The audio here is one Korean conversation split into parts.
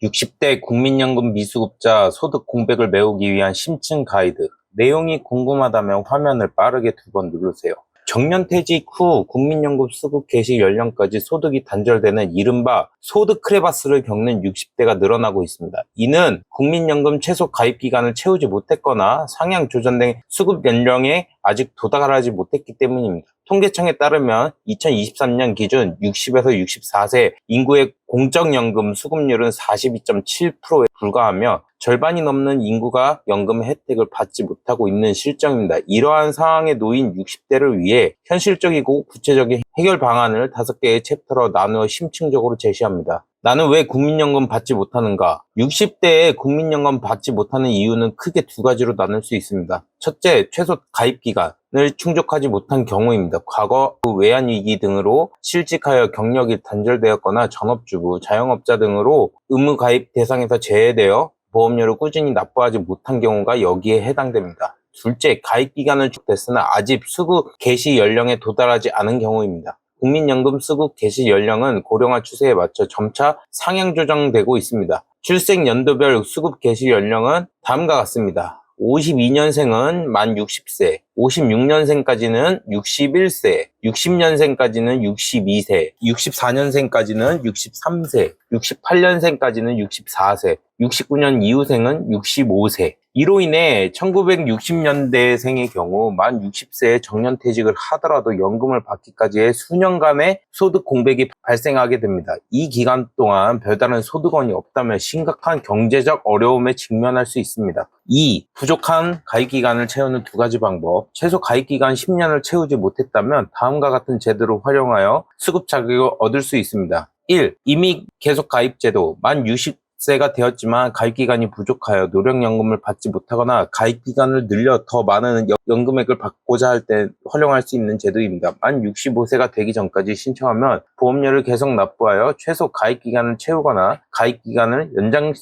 60대 국민연금 미수급자 소득 공백을 메우기 위한 심층 가이드. 내용이 궁금하다면 화면을 빠르게 2번 누르세요. 정년퇴직 후 국민연금 수급 개시 연령까지 소득이 단절되는 이른바 소득 크레바스를 겪는 60대가 늘어나고 있습니다. 이는 국민연금 최소 가입 기간을 채우지 못했거나 상향 조정된 수급 연령에 아직 도달하지 못했기 때문입니다. 통계청에 따르면 2023년 기준 60에서 64세 인구의 공적연금 수급률은 42.7%에 불과하며 절반이 넘는 인구가 연금 혜택을 받지 못하고 있는 실정입니다. 이러한 상황에 놓인 60대를 위해 현실적이고 구체적인 해결 방안을 5개의 챕터로 나누어 심층적으로 제시합니다. 나는 왜 국민연금 받지 못하는가? 60대에 국민연금 받지 못하는 이유는 크게 2가지로 나눌 수 있습니다. 첫째, 최소 가입 기간을 충족하지 못한 경우입니다. 과거 외환위기 등으로 실직하여 경력이 단절되었거나 전업주부, 자영업자 등으로 의무 가입 대상에서 제외되어 보험료를 꾸준히 납부하지 못한 경우가 여기에 해당됩니다. 둘째, 가입 기간은 됐으나 아직 수급 개시 연령에 도달하지 않은 경우입니다. 국민연금 수급 개시 연령은 고령화 추세에 맞춰 점차 상향 조정되고 있습니다. 출생 연도별 수급 개시 연령은 다음과 같습니다. 52년생은 만 60세, 56년생까지는 61세, 60년생까지는 62세, 64년생까지는 63세, 68년생까지는 64세, 69년 이후생은 65세. 이로 인해 1960년대생의 경우 만 60세에 정년퇴직을 하더라도 연금을 받기까지의 수년간의 소득 공백이 발생하게 됩니다. 이 기간 동안 별다른 소득원이 없다면 심각한 경제적 어려움에 직면할 수 있습니다. 2. 부족한 가입기간을 채우는 2가지 방법. 최소 가입기간 10년을 채우지 못했다면 다음과 같은 제도를 활용하여 수급 자격을 얻을 수 있습니다. 1. 이미 계속 가입제도. 만 60세가 되었지만 가입기간이 부족하여 노령연금을 받지 못하거나 가입기간을 늘려 더 많은 연금액을 받고자 할 때 활용할 수 있는 제도입니다. 만 65세가 되기 전까지 신청하면 보험료를 계속 납부하여 최소 가입기간을 채우거나 가입기간을 연장할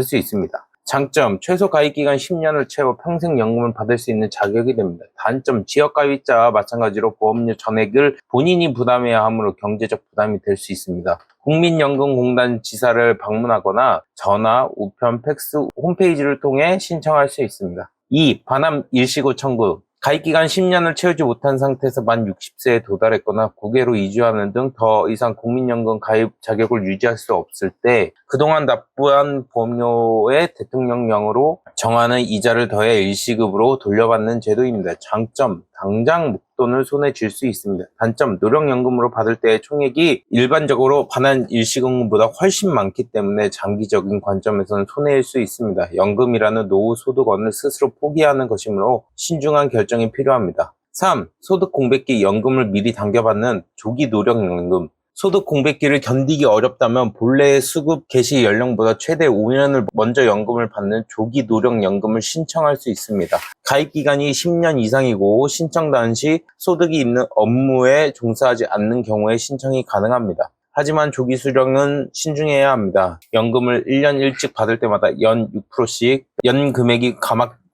수 있습니다. 장점, 최소 가입기간 10년을 채워 평생 연금을 받을 수 있는 자격이 됩니다. 단점, 지역가입자와 마찬가지로 보험료 전액을 본인이 부담해야 하므로 경제적 부담이 될 수 있습니다. 국민연금공단 지사를 방문하거나 전화, 우편, 팩스, 홈페이지를 통해 신청할 수 있습니다. 2. 반환 일시고 청구. 가입기간 10년을 채우지 못한 상태에서 만 60세에 도달했거나 국외로 이주하는 등 더 이상 국민연금 가입 자격을 유지할 수 없을 때 그동안 납부한 보험료의 대통령령으로 정하는 이자를 더해 일시급으로 돌려받는 제도입니다. 장점, 당장 목돈을 손에 쥘 수 있습니다. 단점, 노령연금으로 받을 때의 총액이 일반적으로 반환 일시금보다 훨씬 많기 때문에 장기적인 관점에서는 손해일 수 있습니다. 연금이라는 노후 소득원을 스스로 포기하는 것이므로 신중한 결정이 필요합니다. 3. 소득 공백기 연금을 미리 당겨받는 조기 노령연금. 소득 공백기를 견디기 어렵다면 본래의 수급 개시 연령보다 최대 5년을 먼저 연금을 받는 조기 노령연금을 신청할 수 있습니다. 가입기간이 10년 이상이고 신청 당시 소득이 있는 업무에 종사하지 않는 경우에 신청이 가능합니다. 하지만 조기 수령은 신중해야 합니다. 연금을 1년 일찍 받을 때마다 연 6%씩 연 금액이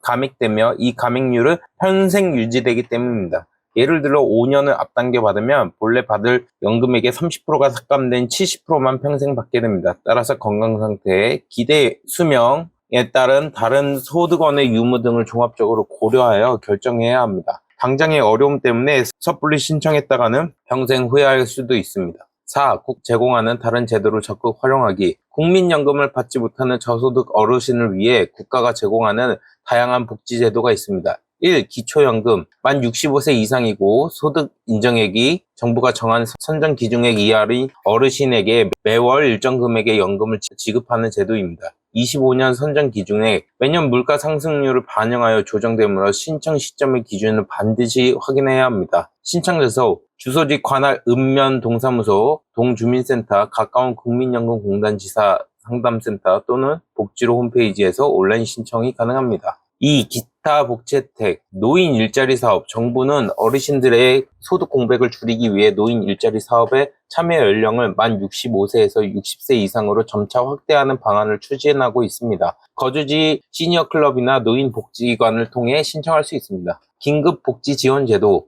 감액되며 이 감액률은 평생 유지되기 때문입니다. 예를 들어 5년을 앞당겨 받으면 본래 받을 연금액의 30%가 삭감된 70%만 평생 받게 됩니다. 따라서 건강 상태, 기대 수명에 따른 다른 소득원의 유무 등을 종합적으로 고려하여 결정해야 합니다. 당장의 어려움 때문에 섣불리 신청했다가는 평생 후회할 수도 있습니다. 4. 국 제공하는 다른 제도를 적극 활용하기. 국민연금을 받지 못하는 저소득 어르신을 위해 국가가 제공하는 다양한 복지제도가 있습니다. 1. 기초연금. 만 65세 이상이고 소득 인정액이 정부가 정한 선정 기준액 이하의 어르신에게 매월 일정 금액의 연금을 지급하는 제도입니다. 25년 선정 기준액. 매년 물가 상승률을 반영하여 조정되므로 신청 시점의 기준을 반드시 확인해야 합니다. 신청 주소. 주소지 관할 읍면 동사무소, 동주민센터, 가까운 국민연금공단 지사 상담센터 또는 복지로 홈페이지에서 온라인 신청이 가능합니다. 2. 기타 복지 혜택. 노인 일자리 사업. 정부는 어르신들의 소득 공백을 줄이기 위해 노인 일자리 사업의 참여 연령을 만 65세에서 60세 이상으로 점차 확대하는 방안을 추진하고 있습니다. 거주지 시니어 클럽이나 노인 복지관을 통해 신청할 수 있습니다. 긴급 복지 지원 제도.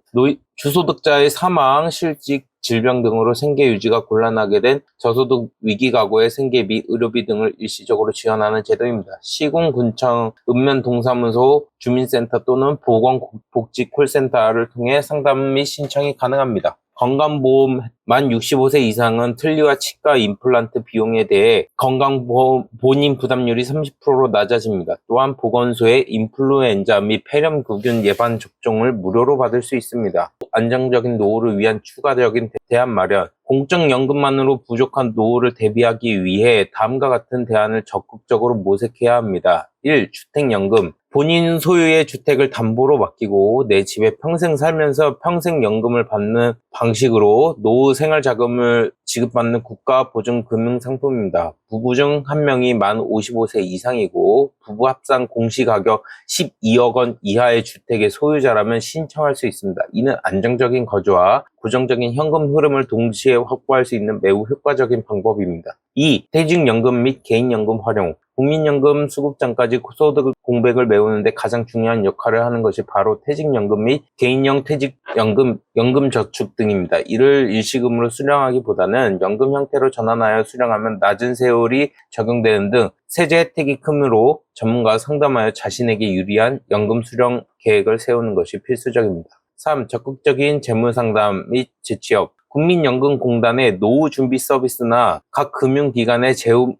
주소득자의 사망, 실직, 질병 등으로 생계 유지가 곤란하게 된 저소득 위기가구의 생계비, 의료비 등을 일시적으로 지원하는 제도입니다. 시군, 군청, 읍면동사무소, 주민센터 또는 보건복지 콜센터를 통해 상담 및 신청이 가능합니다. 건강보험 만 65세 이상은 틀니와 치과 임플란트 비용에 대해 건강보험 본인 부담률이 30%로 낮아집니다. 또한 보건소에 인플루엔자 및 폐렴구균 예방 접종을 무료로 받을 수 있습니다. 안정적인 노후를 위한 추가적인 대안 마련. 공적연금만으로 부족한 노후를 대비하기 위해 다음과 같은 대안을 적극적으로 모색해야 합니다. 1. 주택연금. 본인 소유의 주택을 담보로 맡기고 내 집에 평생 살면서 평생연금을 받는 방식으로 노후 생활자금을 지급받는 국가보증금융상품입니다. 부부 중 한 명이 만 55세 이상이고 부부 합산 공시가격 12억 원 이하의 주택의 소유자라면 신청할 수 있습니다. 이는 안정적인 거주와 고정적인 현금 흐름을 동시에 확보할 수 있는 매우 효과적인 방법입니다. 2. 퇴직연금 및 개인연금 활용. 국민연금 수급자까지 소득 공백을 메우는데 가장 중요한 역할을 하는 것이 바로 퇴직연금 및 개인형 퇴직연금, 연금저축 등입니다. 이를 일시금으로 수령하기보다는 연금 형태로 전환하여 수령하면 낮은 세율이 적용되는 등 세제 혜택이 크므로 전문가와 상담하여 자신에게 유리한 연금 수령 계획을 세우는 것이 필수적입니다. 3. 적극적인 재무상담 및 재취업. 국민연금공단의 노후준비 서비스나 각 금융기관의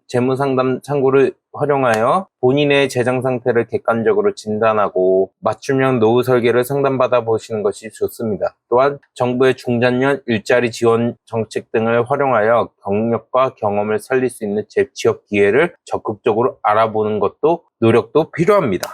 재무상담 창구를 활용하여 본인의 재정 상태를 객관적으로 진단하고 맞춤형 노후 설계를 상담받아 보시는 것이 좋습니다. 또한 정부의 중장년 일자리 지원 정책 등을 활용하여 경력과 경험을 살릴 수 있는 재취업 기회를 적극적으로 알아보는 것도 노력도 필요합니다.